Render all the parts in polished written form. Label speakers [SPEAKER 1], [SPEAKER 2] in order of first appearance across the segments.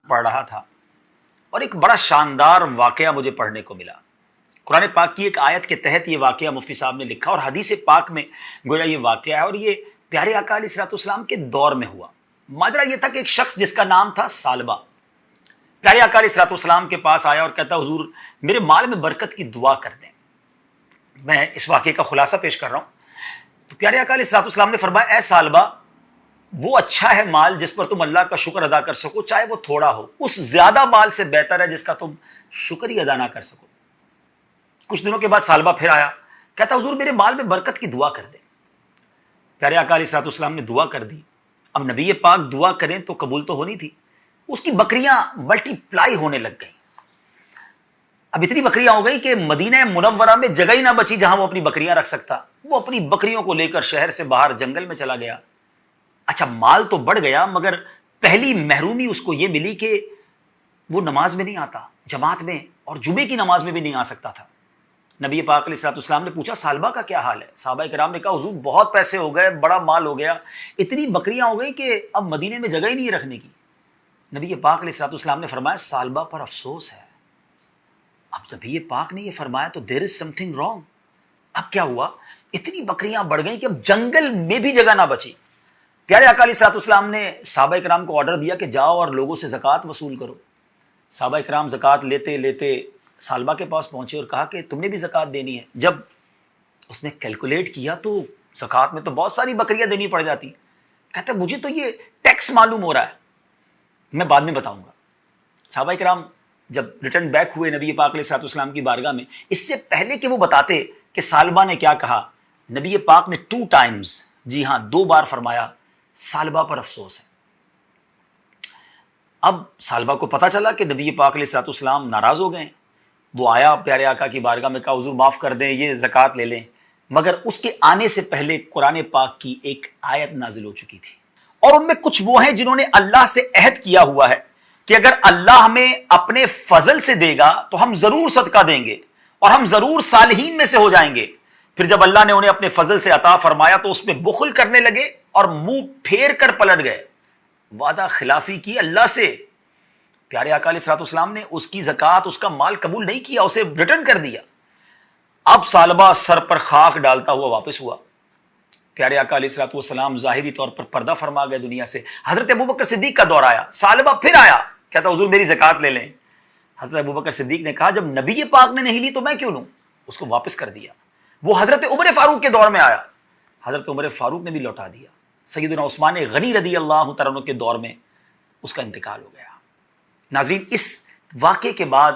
[SPEAKER 1] پڑھ رہا تھا اور ایک بڑا شاندار واقعہ مجھے پڑھنے کو ملا. قرآن پاک کی ایک آیت کے تحت یہ واقعہ مفتی صاحب نے لکھا اور حدیث پاک میں گویا یہ واقعہ ہے اور یہ پیارے آقا علیہ الصلوۃ والسلام کے دور میں ہوا. ماجرا یہ تھا کہ ایک شخص جس کا نام تھا ثعلبہ پیارے آقا علیہ الصلوۃ والسلام کے پاس آیا اور کہتا حضور میرے مال میں برکت کی دعا کر دیں. میں اس واقعے کا خلاصہ پیش کر رہا ہوں. تو پیارے آقا علیہ الصلوۃ والسلام نے فرمایا اے ثعلبہ وہ اچھا ہے مال جس پر تم اللہ کا شکر ادا کر سکو چاہے وہ تھوڑا ہو، اس زیادہ مال سے بہتر ہے جس کا تم شکر ہی ادا نہ کر سکو. کچھ دنوں کے بعد ثعلبہ پھر آیا، کہتا حضور میرے مال میں برکت کی دعا کر دیں. پیارے آقا علیہ الصلوۃ والسلام نے دعا کر دی. اب نبی پاک دعا کریں تو قبول تو ہونی تھی. اس کی بکریاں ملٹی پلائی ہونے لگ گئیں. اب اتنی بکریاں ہو گئی کہ مدینہ منورہ میں جگہ ہی نہ بچی جہاں وہ اپنی بکریاں رکھ سکتا. وہ اپنی بکریوں کو لے کر شہر سے باہر جنگل میں چلا گیا. اچھا مال تو بڑھ گیا مگر پہلی محرومی اس کو یہ ملی کہ وہ نماز میں نہیں آتا جماعت میں، اور جمعے کی نماز میں بھی نہیں آ سکتا تھا. نبی پاک علیہ الصلوۃ والسلام نے پوچھا ثعلبہ کا کیا حال ہے؟ صحابہ کرام نے کہا حضور بہت پیسے ہو گئے، بڑا مال ہو گیا، اتنی بکریاں ہو گئی کہ اب مدینے میں جگہ ہی نہیں ہے رکھنے کی. نبی پاک علیہ الصلوۃ والسلام نے فرمایا ثعلبہ پر افسوس ہے. اب نبی پاک نے یہ فرمایا تو دیر از سم تھنگ رانگ. اب کیا ہوا؟ اتنی بکریاں بڑھ گئیں کہ اب جنگل میں بھی جگہ نہ بچی. پیارے آقا علیہ الصلوۃ والسلام نے صحابہ کرام کو آرڈر دیا کہ جاؤ اور لوگوں سے زکوٰۃ وصول کرو. صحابہ کرام زکوٰۃ لیتے لیتے ثعلبہ کے پاس پہنچے اور کہا کہ تم نے بھی زکوٰۃ دینی ہے. جب اس نے کیلکولیٹ کیا تو زکوٰۃ میں تو بہت ساری بکریاں دینی پڑ جاتی. کہتا مجھے تو یہ ٹیکس معلوم ہو رہا ہے، میں بعد میں بتاؤں گا. صحابہ کرام جب ریٹرن بیک ہوئے نبی پاک علیہ الصلوۃ والسلام کی بارگاہ میں، اس سے پہلے کہ وہ بتاتے کہ ثعلبہ نے کیا کہا، نبی پاک نے 2 ٹائمز، جی ہاں 2 بار فرمایا ثعلبہ پر افسوس ہے. اب ثعلبہ کو پتا چلا کہ نبی پاک علیہ الصلوۃ والسلام ناراض ہو گئے. وہ آیا پیارے آقا کی بارگاہ میں، کہا حضور معاف کر دیں، یہ زکوٰۃ لے لیں. مگر اس کے آنے سے پہلے قرآن پاک کی ایک آیت نازل ہو چکی تھی اور ان میں کچھ وہ ہیں جنہوں نے اللہ سے عہد کیا ہوا ہے کہ اگر اللہ ہمیں اپنے فضل سے دے گا تو ہم ضرور صدقہ دیں گے اور ہم ضرور صالحین میں سے ہو جائیں گے. پھر جب اللہ نے انہیں اپنے فضل سے عطا فرمایا تو اس میں بخل کرنے لگے اور منہ پھیر کر پلٹ گئے. وعدہ خلافی کی اللہ سے. پیارے آقا علیہ الصلوۃ والسلام نے اس کی زکوٰۃ، اس کا مال قبول نہیں کیا، اسے ریٹرن کر دیا. اب ثعلبہ سر پر خاک ڈالتا ہوا واپس ہوا. پیارے آقا علیہ الصلوۃ والسلام ظاہری طور پر پردہ فرما گئے دنیا سے. حضرت ابوبکر صدیق کا دور آیا. ثعلبہ پھر آیا، کہتا حضور میری زکوٰۃ لے لیں. حضرت ابوبکر صدیق نے کہا جب نبی پاک نے نہیں لی تو میں کیوں لوں؟ اس کو واپس کر دیا. وہ حضرت عمر فاروق کے دور میں آیا، حضرت عمر فاروق نے بھی لوٹا دیا. سیدنا عثمان غنی رضی اللہ تعالیٰ عنہ کے دور میں اس کا انتقال ہو گیا. ناظرین اس واقعے کے بعد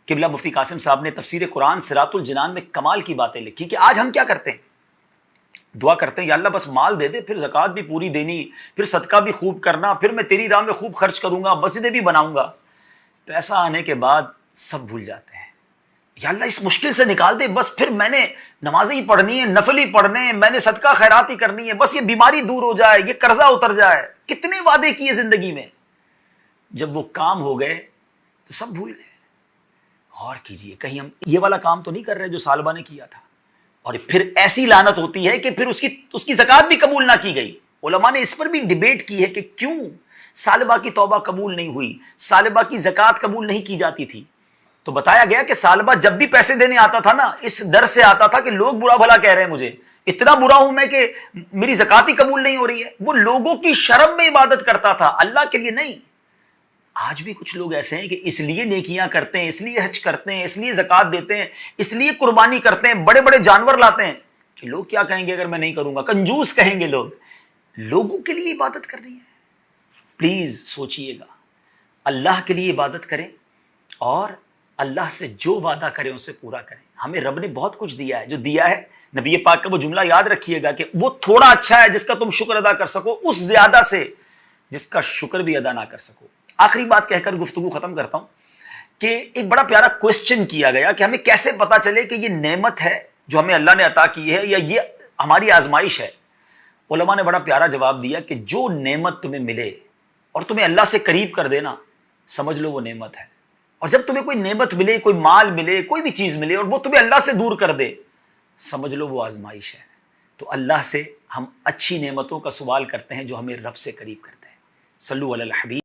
[SPEAKER 1] قبلہ مفتی قاسم صاحب نے تفسیر قرآن صراط الجنان میں کمال کی باتیں لکھی کہ آج ہم کیا کرتے ہیں؟ دعا کرتے ہیں یا اللہ بس مال دے دے، پھر زکوٰۃ بھی پوری دینی، پھر صدقہ بھی خوب کرنا، پھر میں تیری راہ میں خوب خرچ کروں گا، مسجدیں بھی بناؤں گا. پیسہ آنے کے بعد سب بھول جاتے ہیں. یا اللہ اس مشکل سے نکال دے، بس پھر میں نے نمازیں ہی پڑھنی ہے، نفل ہی پڑھنے ہیں، میں نے صدقہ خیرات ہی کرنی ہے، بس یہ بیماری دور ہو جائے، یہ قرضہ اتر جائے. کتنے وعدے کیے زندگی میں، جب وہ کام ہو گئے تو سب بھول گئے. غور کیجئے کہیں ہم یہ والا کام تو نہیں کر رہے جو ثعلبہ نے کیا تھا. اور پھر ایسی لعنت ہوتی ہے کہ پھر اس کی زکوٰۃ بھی قبول نہ کی گئی. علماء نے اس پر بھی ڈیبیٹ کی ہے کہ کیوں ثعلبہ کی توبہ قبول نہیں ہوئی، ثعلبہ کی زکوٰۃ قبول نہیں کی جاتی تھی. تو بتایا گیا کہ ثعلبہ جب بھی پیسے دینے آتا تھا نا، اس ڈر سے آتا تھا کہ لوگ برا بھلا کہہ رہے ہیں مجھے، اتنا برا ہوں میں کہ میری زکوٰۃ ہی قبول نہیں ہو رہی ہے. وہ لوگوں کی شرم میں عبادت کرتا تھا، اللہ کے لیے نہیں. آج بھی کچھ لوگ ایسے ہیں کہ اس لیے نیکیاں کرتے ہیں، اس لیے حج کرتے ہیں، اس لیے زکوٰۃ دیتے ہیں، اس لیے قربانی کرتے ہیں، بڑے بڑے جانور لاتے ہیں کہ لوگ کیا کہیں گے اگر میں نہیں کروں گا، کنجوس کہیں گے لوگ. لوگوں کے لیے عبادت کرنی ہے. پلیز سوچئے گا، اللہ کے لیے عبادت کریں اور اللہ سے جو وعدہ کریں اسے پورا کریں. ہمیں رب نے بہت کچھ دیا ہے، جو دیا ہے نبی پاک کا وہ جملہ یاد رکھیے گا کہ وہ تھوڑا اچھا ہے جس کا تم شکر ادا کر سکو، اس زیادہ سے جس کا شکر بھی ادا نہ کر سکو. آخری بات کہہ کر گفتگو ختم کرتا ہوں کہ ایک بڑا پیارا کوسچن کیا گیا کہ ہمیں کیسے پتا چلے کہ یہ نعمت ہے جو ہمیں اللہ نے عطا کی ہے یا یہ ہماری آزمائش ہے. علماء نے بڑا پیارا جواب دیا کہ جو نعمت تمہیں ملے اور تمہیں اللہ سے قریب کر دینا، سمجھ لو وہ نعمت ہے. اور جب تمہیں کوئی نعمت ملے، کوئی مال ملے، کوئی بھی چیز ملے اور وہ تمہیں اللہ سے دور کر دے، سمجھ لو وہ آزمائش ہے. تو اللہ سے ہم اچھی نعمتوں کا سوال کرتے ہیں جو ہمیں رب سے قریب کرتے ہیں. صلو علی الحبیب.